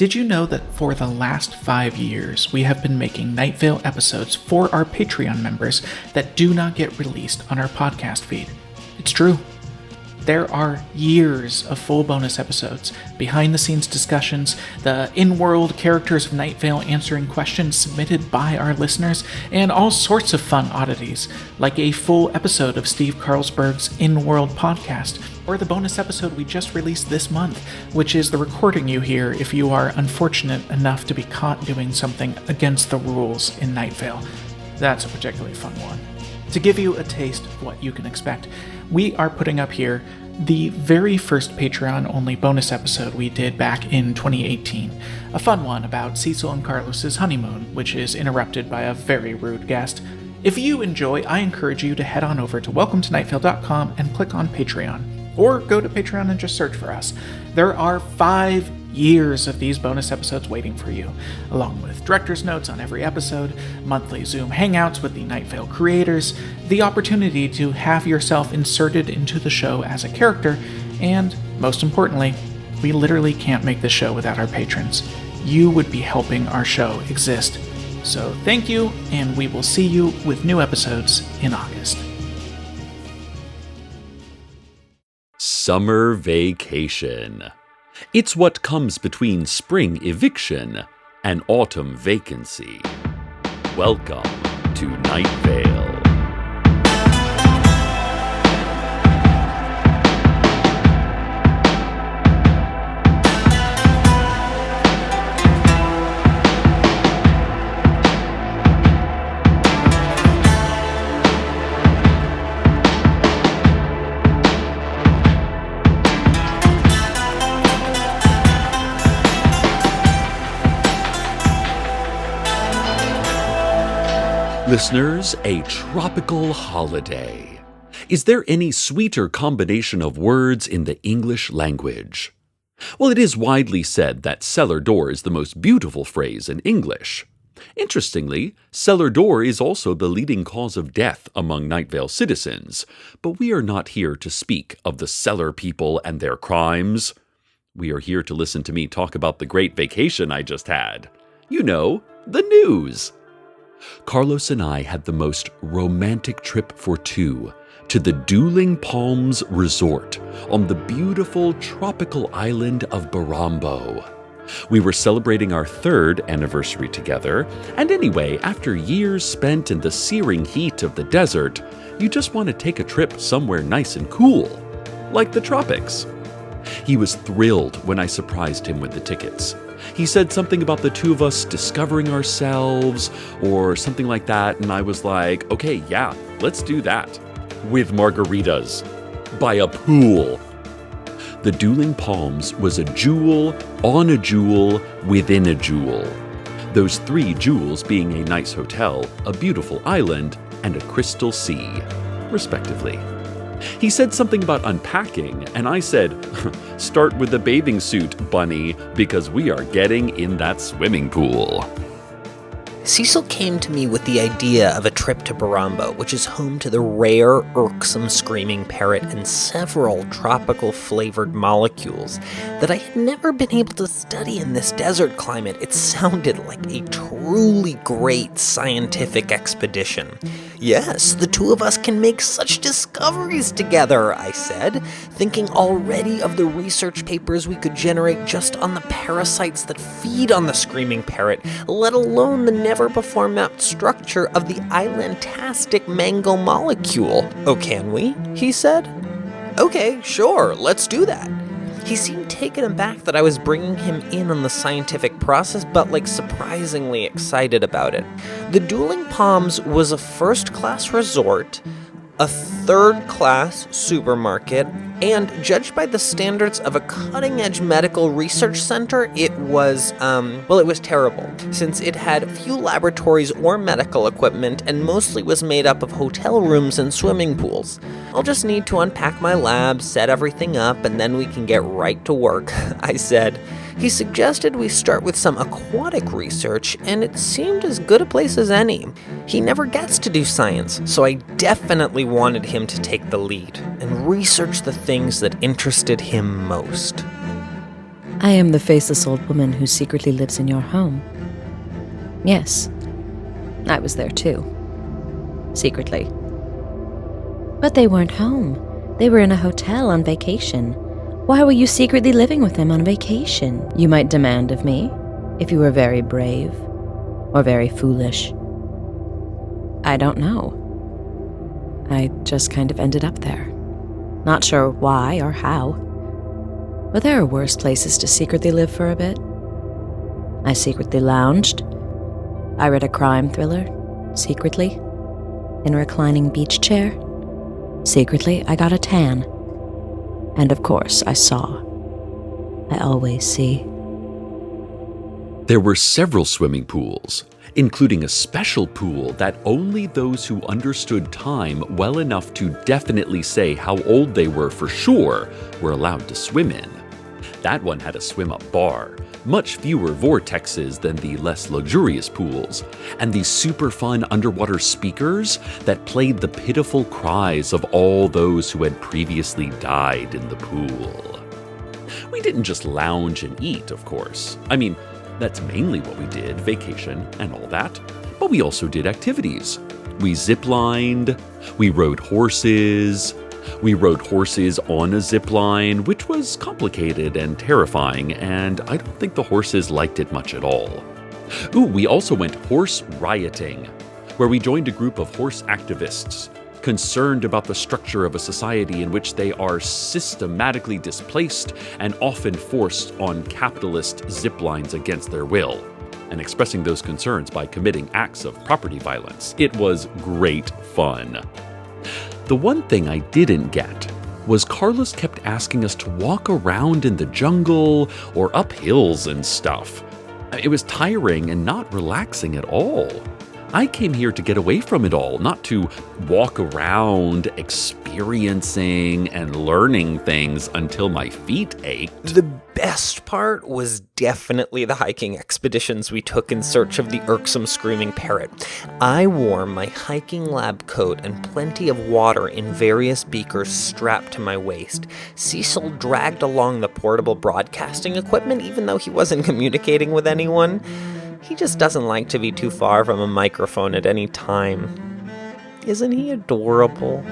Did you know that for the last 5 years, we have been making Night Vale episodes for our Patreon members that do not get released on our podcast feed? It's true. There are years of full bonus episodes, behind-the-scenes discussions, the in-world characters of Night Vale answering questions submitted by our listeners, and all sorts of fun oddities, like a full episode of Steve Carlsberg's In-World podcast, or the bonus episode we just released this month, which is the recording you hear if you are unfortunate enough to be caught doing something against the rules in Night Vale. That's a particularly fun one. To give you a taste of what you can expect, we are putting up here the very first Patreon-only bonus episode we did back in 2018. A fun one about Cecil and Carlos's honeymoon, which is interrupted by a very rude guest. If you enjoy, I encourage you to head on over to welcometonightfale.com and click on Patreon, or go to Patreon and just search for us. There are 5 years of these bonus episodes waiting for you, along with director's notes on every episode, monthly Zoom hangouts with the Night Vale creators, the opportunity to have yourself inserted into the show as a character, and, most importantly, we literally can't make this show without our patrons. You would be helping our show exist. So thank you, and we will see you with new episodes in August. Summer vacation. It's what comes between spring eviction and autumn vacancy. Welcome to Night Vale. Listeners, a tropical holiday. Is there any sweeter combination of words in the English language? Well, it is widely said that cellar door is the most beautiful phrase in English. Interestingly, cellar door is also the leading cause of death among Night Vale citizens, but we are not here to speak of the cellar people and their crimes. We are here to listen to me talk about the great vacation I just had. You know, the news. Carlos and I had the most romantic trip for two to the Dylan Palms Resort on the beautiful tropical island of Barambo. We were celebrating our 3rd anniversary together, and anyway, after years spent in the searing heat of the desert, you just want to take a trip somewhere nice and cool, like the tropics. He was thrilled when I surprised him with the tickets. He said something about the two of us discovering ourselves or something like that, and I was like, okay, yeah, let's do that. With margaritas. By a pool. The Dylan Palms was a jewel on a jewel within a jewel. Those 3 jewels being a nice hotel, a beautiful island, and a crystal sea, respectively. He said something about unpacking, and I said, start with the bathing suit, bunny, because we are getting in that swimming pool. Cecil came to me with the idea of a trip to Barambo, which is home to the rare, irksome screaming parrot and several tropical-flavored molecules that I had never been able to study in this desert climate. It sounded like a truly great scientific expedition. Yes, the two of us can make such discoveries together, I said, thinking already of the research papers we could generate just on the parasites that feed on the screaming parrot, let alone the never-before-mapped structure of the islandtastic mango molecule. Oh, can we? He said. Okay, sure, let's do that. He seemed taken aback that I was bringing him in on the scientific process, but surprisingly excited about it. The Dylan Palms was a first-class resort, a third-class supermarket, and judged by the standards of a cutting-edge medical research center, it was terrible, since it had few laboratories or medical equipment and mostly was made up of hotel rooms and swimming pools. I'll just need to unpack my lab, set everything up, and then we can get right to work, I said. He suggested we start with some aquatic research, and it seemed as good a place as any. He never gets to do science, so I definitely wanted him to take the lead and research the things that interested him most. I am the faceless old woman who secretly lives in your home. Yes, I was there too. Secretly. But they weren't home. They were in a hotel on vacation. Why were you secretly living with them on vacation, you might demand of me, if you were very brave or very foolish? I don't know. I just kind of ended up there. Not sure why or how. But there are worse places to secretly live for a bit. I secretly lounged. I read a crime thriller, secretly, in a reclining beach chair. Secretly, I got a tan. And of course, I saw. I always see. There were several swimming pools, including a special pool that only those who understood time well enough to definitely say how old they were for sure were allowed to swim in. That one had a swim-up bar, much fewer vortexes than the less luxurious pools, and these super fun underwater speakers that played the pitiful cries of all those who had previously died in the pool. We didn't just lounge and eat, of course. I mean, that's mainly what we did, vacation and all that. But we also did activities. We ziplined, we rode horses. We rode horses on a zip line, which was complicated and terrifying, and I don't think the horses liked it much at all. Ooh, we also went horse rioting, where we joined a group of horse activists, concerned about the structure of a society in which they are systematically displaced and often forced on capitalist zip lines against their will, and expressing those concerns by committing acts of property violence. It was great fun. The one thing I didn't get was Carlos kept asking us to walk around in the jungle or up hills and stuff. It was tiring and not relaxing at all. I came here to get away from it all, not to walk around experiencing and learning things until my feet ached. The best part was definitely the hiking expeditions we took in search of the irksome screaming parrot. I wore my hiking lab coat and plenty of water in various beakers strapped to my waist. Cecil dragged along the portable broadcasting equipment even though he wasn't communicating with anyone. He just doesn't like to be too far from a microphone at any time. Isn't he adorable?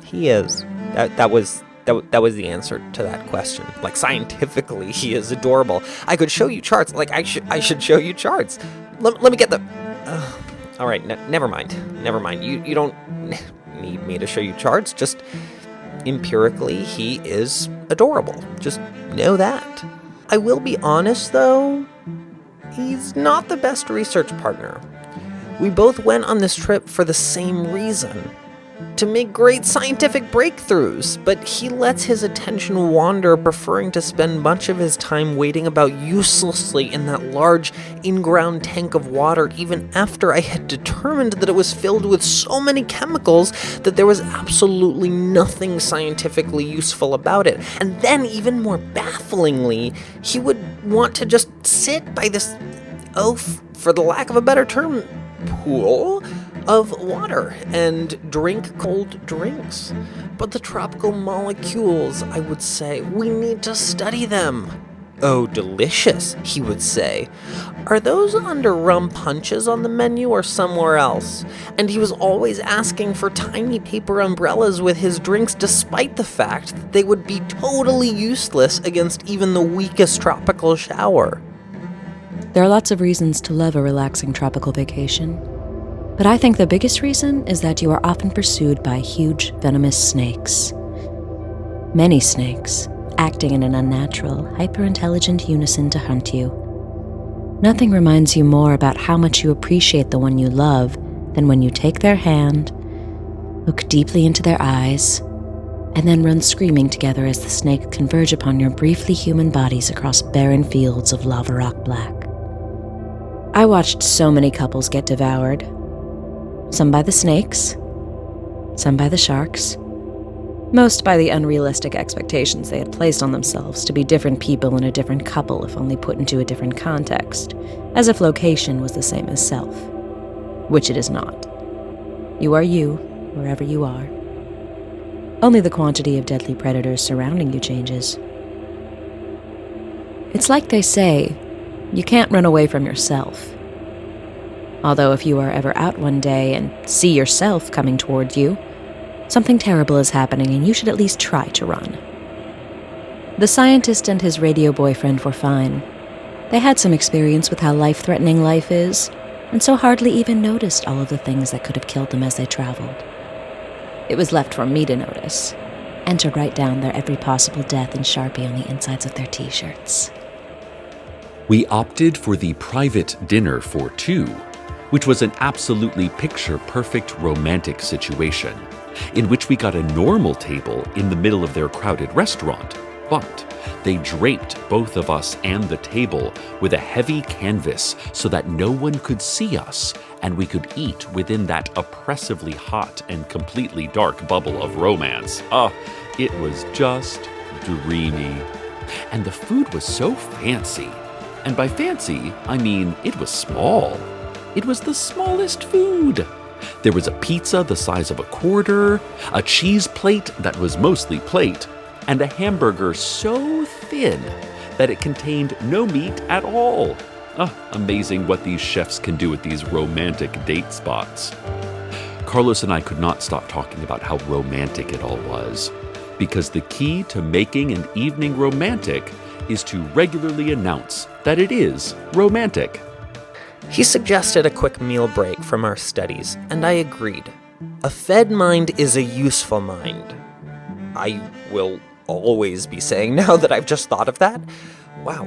He is. That was the answer to that question. Like, scientifically, he is adorable. I could show you charts. Like, I should show you charts. Let me get the... all right, never mind. Never mind. You don't need me to show you charts. Just empirically, he is adorable. Just know that. I will be honest, though. He's not the best research partner. We both went on this trip for the same reason. To make great scientific breakthroughs, but he lets his attention wander, preferring to spend much of his time waiting about uselessly in that large in-ground tank of water, even after I had determined that it was filled with so many chemicals that there was absolutely nothing scientifically useful about it. And then, even more bafflingly, he would want to just sit by this, for the lack of a better term, pool of water and drink cold drinks. But the tropical molecules, I would say, we need to study them. Oh, delicious, he would say. Are those under rum punches on the menu or somewhere else? And he was always asking for tiny paper umbrellas with his drinks, despite the fact that they would be totally useless against even the weakest tropical shower. There are lots of reasons to love a relaxing tropical vacation. But I think the biggest reason is that you are often pursued by huge, venomous snakes. Many snakes, acting in an unnatural, hyper-intelligent unison to hunt you. Nothing reminds you more about how much you appreciate the one you love than when you take their hand, look deeply into their eyes, and then run screaming together as the snakes converge upon your briefly human bodies across barren fields of lava rock black. I watched so many couples get devoured. Some by the snakes, some by the sharks, most by the unrealistic expectations they had placed on themselves to be different people in a different couple if only put into a different context, as if location was the same as self, which it is not. You are you, wherever you are. Only the quantity of deadly predators surrounding you changes. It's like they say, you can't run away from yourself. Although if you are ever out one day and see yourself coming toward you, something terrible is happening and you should at least try to run. The scientist and his radio boyfriend were fine. They had some experience with how life-threatening life is, and so hardly even noticed all of the things that could have killed them as they traveled. It was left for me to notice, and to write down their every possible death in Sharpie on the insides of their t-shirts. We opted for the private dinner for two, which was an absolutely picture-perfect romantic situation, in which we got a normal table in the middle of their crowded restaurant, but they draped both of us and the table with a heavy canvas so that no one could see us and we could eat within that oppressively hot and completely dark bubble of romance. It was just dreamy. And the food was so fancy. And by fancy, I mean it was small. It was the smallest food. There was a pizza the size of a quarter, a cheese plate that was mostly plate, and a hamburger so thin that it contained no meat at all. Amazing what these chefs can do at these romantic date spots. Carlos and I could not stop talking about how romantic it all was, because the key to making an evening romantic is to regularly announce that it is romantic. He suggested a quick meal break from our studies, and I agreed. A fed mind is a useful mind. I will always be saying now that I've just thought of that. Wow.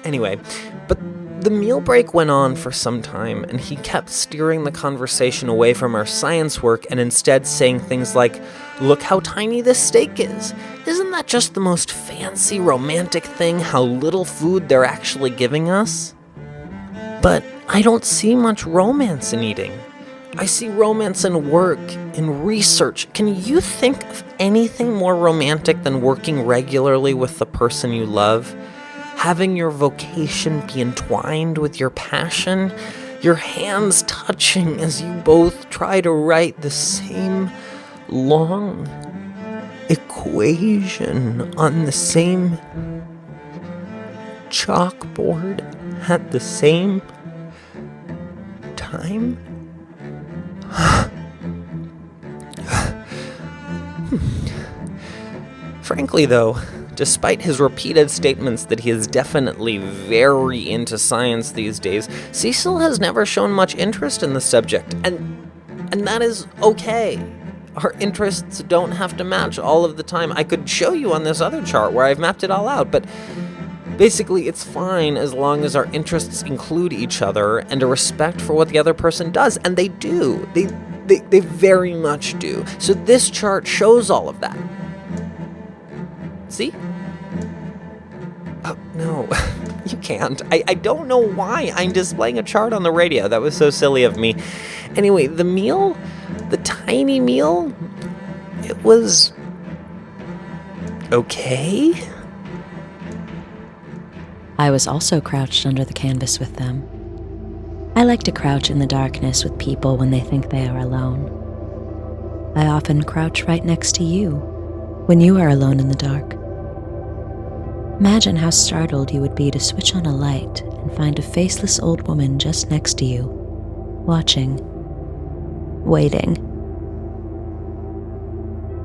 Anyway, but the meal break went on for some time, and he kept steering the conversation away from our science work and instead saying things like, "Look how tiny this steak is. Isn't that just the most fancy romantic thing, how little food they're actually giving us?" But I don't see much romance in eating. I see romance in work, in research. Can you think of anything more romantic than working regularly with the person you love? Having your vocation be entwined with your passion? Your hands touching as you both try to write the same long equation on the same chalkboard at the same time? Frankly, though, despite his repeated statements that he is definitely very into science these days, Cecil has never shown much interest in the subject, and that is okay. Our interests don't have to match all of the time. I could show you on this other chart where I've mapped it all out, but basically it's fine as long as our interests include each other and a respect for what the other person does, and they do. They very much do. So this chart shows all of that. See? Oh, no, you can't. I don't know why I'm displaying a chart on the radio. That was so silly of me. Anyway, the meal, the tiny meal, it was okay. I was also crouched under the canvas with them. I like to crouch in the darkness with people when they think they are alone. I often crouch right next to you when you are alone in the dark. Imagine how startled you would be to switch on a light and find a faceless old woman just next to you, watching, waiting.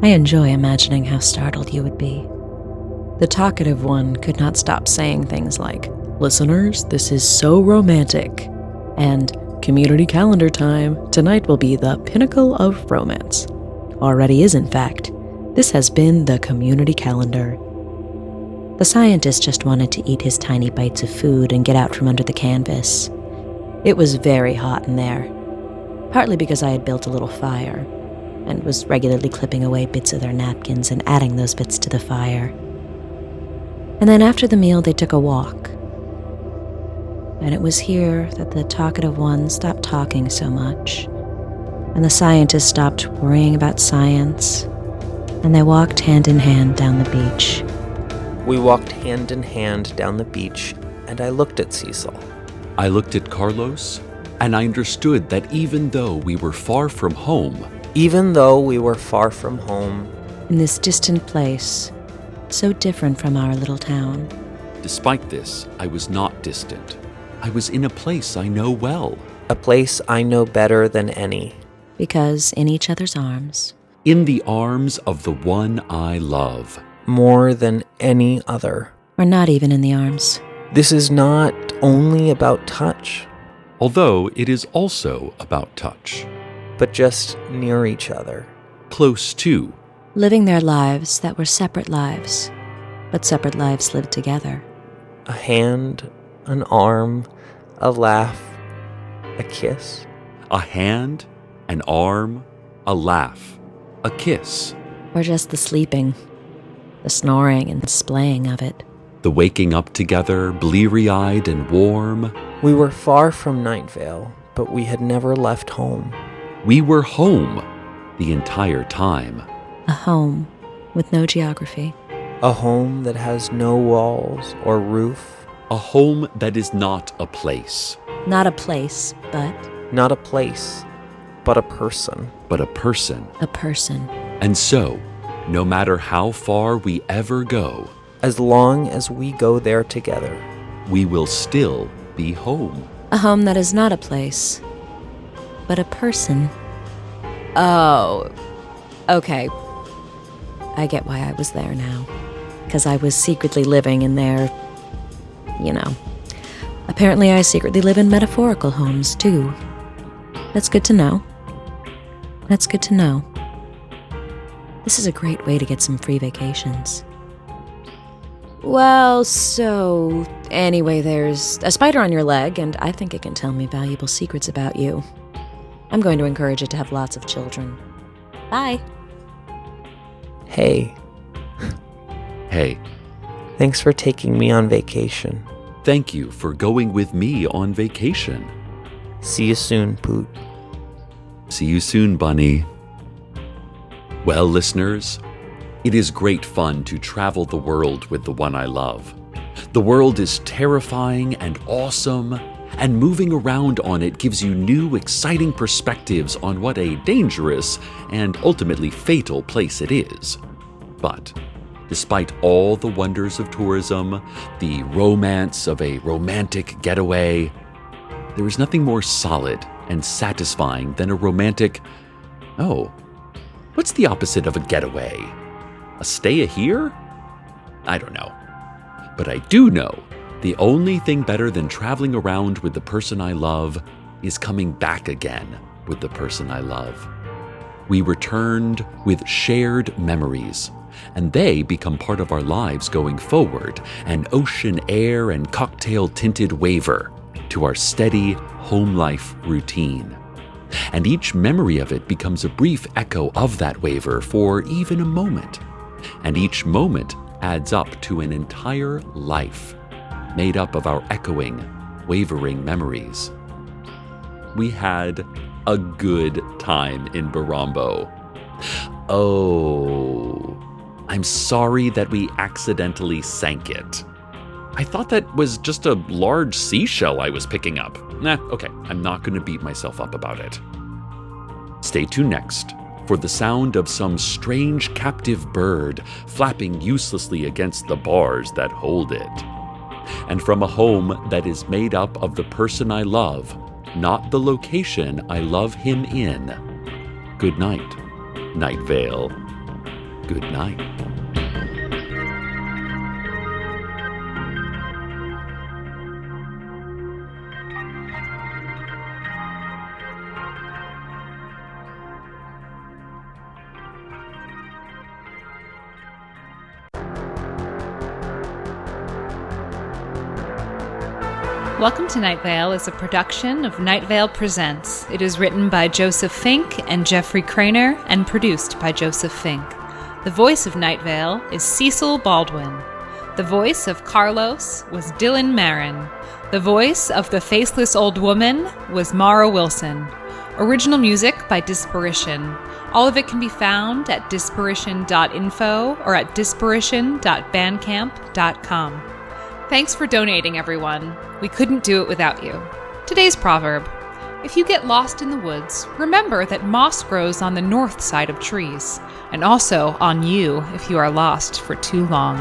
I enjoy imagining how startled you would be. The talkative one could not stop saying things like, "Listeners, this is so romantic," and "Community calendar time. Tonight will be the pinnacle of romance." Already is, in fact. This has been the community calendar. The scientist just wanted to eat his tiny bites of food and get out from under the canvas. It was very hot in there, partly because I had built a little fire and was regularly clipping away bits of their napkins and adding those bits to the fire. And then after the meal, they took a walk. And it was here that the talkative one stopped talking so much, and the scientist stopped worrying about science, and they walked hand in hand down the beach. We walked hand in hand down the beach, and I looked at Cecil. I looked at Carlos, and I understood that even though we were far from home, in this distant place, so different from our little town, Despite this, I was not distant. I was in a place I know well. A place I know better than any. Because in each other's arms. In the arms of the one I love. More than any other. Or not even in the arms. This is not only about touch. Although it is also about touch. But just near each other. Close to. Living their lives that were separate lives, but separate lives lived together. A hand, an arm, a laugh, a kiss. A hand, an arm, a laugh, a kiss. Or just the sleeping, the snoring and splaying of it. The waking up together, bleary-eyed and warm. We were far from Night Vale, but we had never left home. We were home the entire time. A home with no geography. A home that has no walls or roof. A home that is not a place. Not a place, but... Not a place, but a person. But a person. A person. And so, no matter how far we ever go, as long as we go there together, we will still be home. A home that is not a place, but a person. Oh, okay. I get why I was there now. Because I was secretly living in their, Apparently I secretly live in metaphorical homes, too. That's good to know. That's good to know. This is a great way to get some free vacations. Well, so, anyway, there's a spider on your leg, and I think it can tell me valuable secrets about you. I'm going to encourage it to have lots of children. Bye. Hey. Hey. Thanks for taking me on vacation. Thank you for going with me on vacation. See you soon, Poot. See you soon, Bunny. Well, listeners, it is great fun to travel the world with the one I love. The world is terrifying and awesome, and moving around on it gives you new, exciting perspectives on what a dangerous and ultimately fatal place it is. But despite all the wonders of tourism, the romance of a romantic getaway, there is nothing more solid and satisfying than a romantic... Oh, what's the opposite of a getaway? A stay-a-here? I don't know. But I do know the only thing better than traveling around with the person I love is coming back again with the person I love. We returned with shared memories, and they become part of our lives going forward, an ocean air and cocktail-tinted waver to our steady home life routine. And each memory of it becomes a brief echo of that waver for even a moment. And each moment adds up to an entire life, made up of our echoing, wavering memories. We had a good time in Barambo. Oh, I'm sorry that we accidentally sank it. I thought that was just a large seashell I was picking up. Okay, I'm not going to beat myself up about it. Stay tuned next for the sound of some strange captive bird flapping uselessly against the bars that hold it. And from a home that is made up of the person I love, not the location I love him in. Good night, Night Vale. Good night. Welcome to Night Vale is a production of Night Vale Presents. It is written by Joseph Fink and Jeffrey Craner and produced by Joseph Fink. The voice of Night Vale is Cecil Baldwin. The voice of Carlos was Dylan Marron. The voice of the faceless old woman was Mara Wilson. Original music by Disparition. All of it can be found at disparition.info or at disparition.bandcamp.com. Thanks for donating, everyone. We couldn't do it without you. Today's proverb: if you get lost in the woods, remember that moss grows on the north side of trees, and also on you if you are lost for too long.